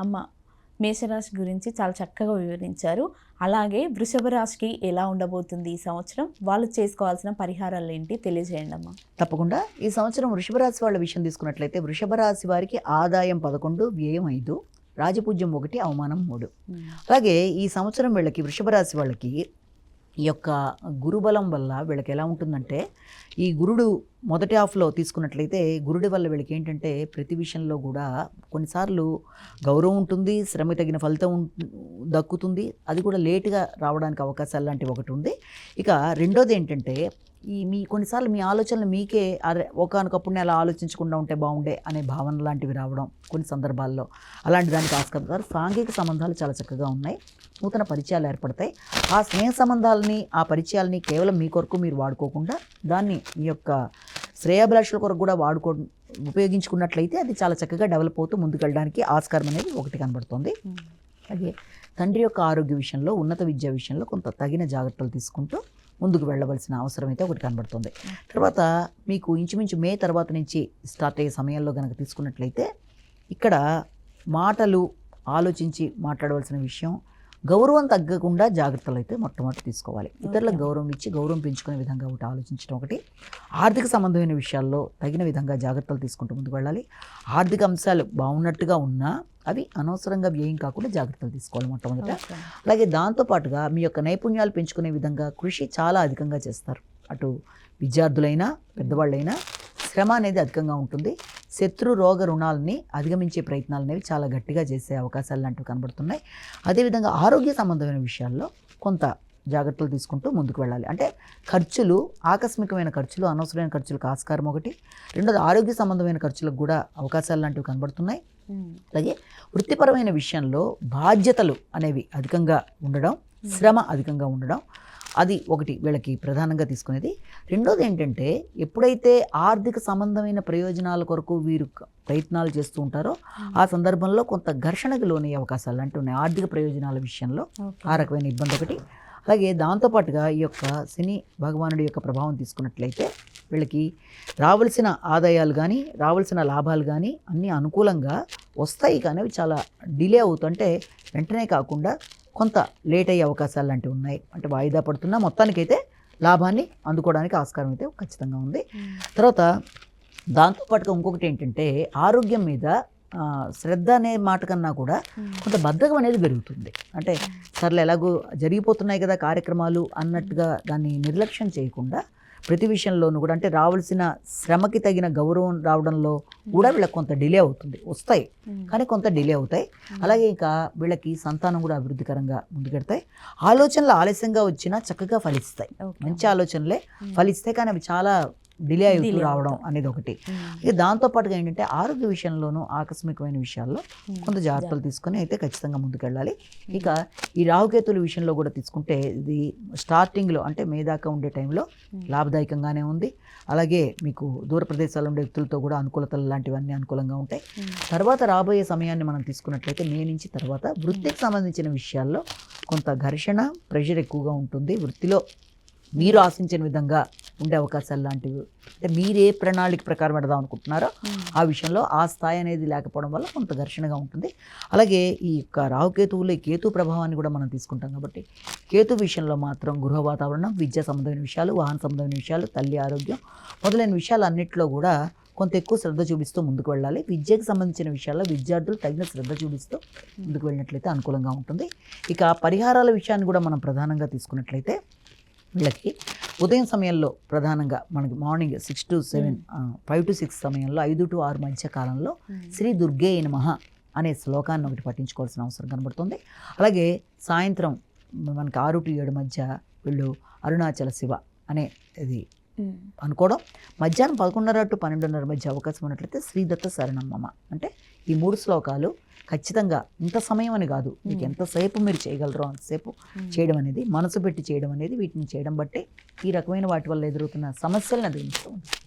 అమ్మ మేషరాశి గురించి చాలా చక్కగా వివరించారు. అలాగే వృషభ రాశికి ఎలా ఉండబోతుంది ఈ సంవత్సరం, వాళ్ళు చేసుకోవాల్సిన పరిహారాలు ఏంటి తెలియజేయండి అమ్మా. తప్పకుండా. ఈ సంవత్సరం వృషభ రాశి వాళ్ళ విషయం తీసుకున్నట్లయితే వృషభ రాశి వారికి ఆదాయం 11, వ్యయం 5, రాజపూజ్యం 1, అవమానం 3. అలాగే ఈ సంవత్సరం వీళ్ళకి వృషభ రాశి వాళ్ళకి ఈ యొక్క గురుబలం వల్ల వీళ్ళకి ఎలా ఉంటుందంటే, ఈ గురుడు మొదటి హాఫ్లో తీసుకున్నట్లయితే గురుడి వల్ల వీళ్ళకి ఏంటంటే ప్రతి విషయంలో కూడా కొన్నిసార్లు గౌరవం ఉంటుంది, శ్రమ తగిన ఫలితం దక్కుతుంది, అది కూడా లేటుగా రావడానికి అవకాశాలు లాంటివి ఒకటి ఉంది. ఇక రెండోది ఏంటంటే కొన్నిసార్లు మీ ఆలోచనలు మీకే ఒకానొకప్పుడు నేను అలా ఆలోచించకుండా ఉంటే బాగుండే అనే భావన లాంటివి రావడం కొన్ని సందర్భాల్లో అలాంటి దానికి ఆస్కారం. సాంఘిక సంబంధాలు చాలా చక్కగా ఉన్నాయి, నూతన పరిచయాలు ఏర్పడతాయి. ఆ స్నేహ సంబంధాలని ఆ పరిచయాలని కేవలం మీ కొరకు మీరు వాడుకోకుండా దాన్ని మీ యొక్క శ్రేయాభిలాషుల కొరకు కూడా ఉపయోగించుకున్నట్లయితే అది చాలా చక్కగా డెవలప్ అవుతూ ముందుకెళ్ళడానికి ఆస్కారం అనేది ఒకటి కనబడుతుంది. అలాగే తండ్రి యొక్క ఆరోగ్య విషయంలో, ఉన్నత విద్యా విషయంలో కొంత తగిన జాగ్రత్తలు తీసుకుంటూ ముందుకు వెళ్ళవలసిన అవసరం అయితే ఒకటి కనబడుతుంది. తర్వాత మీకు ఇంచుమించు మే తర్వాత నుంచి స్టార్ట్ అయ్యే సమయంలో కనుక తీసుకున్నట్లయితే ఇక్కడ మాటలు ఆలోచించి మాట్లాడవలసిన విషయం, గౌరవం తగ్గకుండా జాగ్రత్తలు అయితే మొట్టమొదటి తీసుకోవాలి. ఇతరులకు గౌరవం ఇచ్చి గౌరవం పెంచుకునే విధంగా ఒకటి ఆలోచించడం ఒకటి. ఆర్థిక సంబంధమైన విషయాల్లో తగిన విధంగా జాగ్రత్తలు తీసుకుంటూ ముందుకు వెళ్ళాలి. ఆర్థిక అంశాలు బాగున్నట్టుగా ఉన్నా అవి అనవసరంగా వ్యయం కాకుండా జాగ్రత్తలు తీసుకోవాలి మొట్టమొదట. అలాగే దాంతోపాటుగా మీ యొక్క నైపుణ్యాలు పెంచుకునే విధంగా కృషి చాలా అధికంగా చేస్తారు. అటు విద్యార్థులైనా పెద్దవాళ్ళైనా శ్రమ అనేది అధికంగా ఉంటుంది. శత్రు రోగ రుణాలని అధిగమించే ప్రయత్నాలు అనేవి చాలా గట్టిగా చేసే అవకాశాలు లాంటివి కనబడుతున్నాయి. అదేవిధంగా ఆరోగ్య సంబంధమైన విషయాల్లో కొంత జాగ్రత్తలు తీసుకుంటూ ముందుకు వెళ్ళాలి. అంటే ఖర్చులు, ఆకస్మికమైన ఖర్చులు, అనవసరమైన ఖర్చులకు ఆస్కారం ఒకటి. రెండోది ఆరోగ్య సంబంధమైన ఖర్చులకు కూడా అవకాశాలు లాంటివి కనబడుతున్నాయి. అలాగే వృత్తిపరమైన విషయంలో బాధ్యతలు అనేవి అధికంగా ఉండడం, శ్రమ అధికంగా ఉండడం, అది ఒకటి వీళ్ళకి ప్రధానంగా తీసుకునేది. రెండోది ఏంటంటే ఎప్పుడైతే ఆర్థిక సంబంధమైన ప్రయోజనాల కొరకు వీరు ప్రయత్నాలు చేస్తూ ఉంటారో ఆ సందర్భంలో కొంత ఘర్షణకు లోనే అవకాశాలు అంటే ఉన్నాయి. ఆర్థిక ప్రయోజనాల విషయంలో ఆ రకమైన ఇబ్బంది ఒకటి. అలాగే దాంతోపాటుగా ఈ యొక్క శని భగవానుడి యొక్క ప్రభావం తీసుకున్నట్లయితే వీళ్ళకి రావాల్సిన ఆదాయాలు కానీ రావాల్సిన లాభాలు కానీ అన్నీ అనుకూలంగా వస్తాయి, కానీ అవి చాలా డిలే అవుతుంటే వెంటనే కాకుండా కొంత లేట్ అయ్యే అవకాశాలు లాంటివి ఉన్నాయి. అంటే వాయిదా పడుతున్నా మొత్తానికైతే లాభాన్ని అందుకోవడానికి ఆస్కారం అయితే ఖచ్చితంగా ఉంది. తర్వాత దాంతోపాటుగా ఇంకొకటి ఏంటంటే ఆరోగ్యం మీద శ్రద్ధ అనే మాట కన్నా కూడా కొంత బద్ధకం అనేది పెరుగుతుంది. అంటే సర్లే ఎలాగో జరిగిపోతున్నాయి కదా కార్యక్రమాలు అన్నట్టుగా దాన్ని నిర్లక్ష్యం చేయకుండా ప్రతి విషయంలోనూ కూడా అంటే రావాల్సిన శ్రమకి తగిన గౌరవం రావడంలో కూడా వీళ్ళకి కొంత డిలే అవుతుంది. వస్తాయి కానీ కొంత డిలే అవుతాయి. అలాగే ఇంకా వీళ్ళకి సంతానం కూడా అభివృద్ధికరంగా ముందుకెడతాయి. ఆలోచనలు ఆలస్యంగా వచ్చినా చక్కగా ఫలిస్తాయి. మంచి ఆలోచనలే ఫలిస్తాయి, కానీ అవి చాలా డిలే అవుతూ రావడం అనేది ఒకటి. ఇక దాంతోపాటుగా ఏంటంటే ఆరోగ్య విషయంలోనూ ఆకస్మికమైన విషయాల్లో కొంత జాగ్రత్తలు తీసుకొని అయితే ఖచ్చితంగా ముందుకెళ్ళాలి. ఇక ఈ రాహుకేతుల విషయంలో కూడా తీసుకుంటే ఇది స్టార్టింగ్లో అంటే మే దాకా ఉండే టైంలో లాభదాయకంగానే ఉంది. అలాగే మీకు దూర ప్రదేశాల్లో ఉండే వ్యక్తులతో కూడా అనుకూలతలు లాంటివన్నీ అనుకూలంగా ఉంటాయి. తర్వాత రాబోయే సమయాన్ని మనం తీసుకున్నట్లయితే మే నుంచి తర్వాత వృత్తికి సంబంధించిన విషయాల్లో కొంత ఘర్షణ, ప్రెషర్ ఎక్కువగా ఉంటుంది. వృత్తిలో మీరు ఆశించిన విధంగా ఉండే అవకాశాలు లాంటివి అంటే మీరే ప్రణాళిక ప్రకారం పెడదాం అనుకుంటున్నారో ఆ విషయంలో ఆ స్థాయి అనేది లేకపోవడం వల్ల కొంత ఘర్షణగా ఉంటుంది. అలాగే ఈ యొక్క రాహుకేతువులో ఈ కేతు ప్రభావాన్ని కూడా మనం తీసుకుంటాం కాబట్టి కేతు విషయంలో మాత్రం గృహ వాతావరణం, విద్యా సంబంధమైన విషయాలు, వాహన సంబంధమైన విషయాలు, తల్లి ఆరోగ్యం మొదలైన విషయాలు అన్నింటిలో కూడా కొంత ఎక్కువ శ్రద్ధ చూపిస్తూ ముందుకు వెళ్ళాలి. విద్యకు సంబంధించిన విషయాల్లో విద్యార్థులు తగిన శ్రద్ధ చూపిస్తూ ముందుకు వెళ్ళినట్లయితే అనుకూలంగా ఉంటుంది. ఇక పరిహారాల విషయాన్ని కూడా మనం ప్రధానంగా తీసుకున్నట్లయితే వీళ్ళకి ఉదయం సమయంలో ప్రధానంగా మనకి మార్నింగ్ 6 to 7, 5 to 6 సమయంలో 5 to 6 మధ్య కాలంలో శ్రీ దుర్గే నమః అనే శ్లోకాన్ని ఒకటి పఠించుకోవాల్సిన అవసరం కనబడుతుంది. అలాగే సాయంత్రం మనకి 6 to 7 మధ్య వీళ్ళు అరుణాచల శివ అనే ఇది అనుకోవడం. మధ్యాహ్నం 11:30 to 12:30 మధ్య అవకాశం ఉన్నట్లయితే శ్రీదత్త శరణమ్మ అంటే ఈ 3 శ్లోకాలు ఖచ్చితంగా ఇంత సమయం అని కాదు, మీకు ఎంతసేపు మీరు చేయగలరో అంతసేపు చేయడం అనేది, మనసు పెట్టి చేయడం అనేది, వీటిని చేయడం బట్టి ఈ రకమైన వాటి వల్ల ఎదురవుతున్న సమస్యలను అధిగమిస్తూ ఉంటుంది.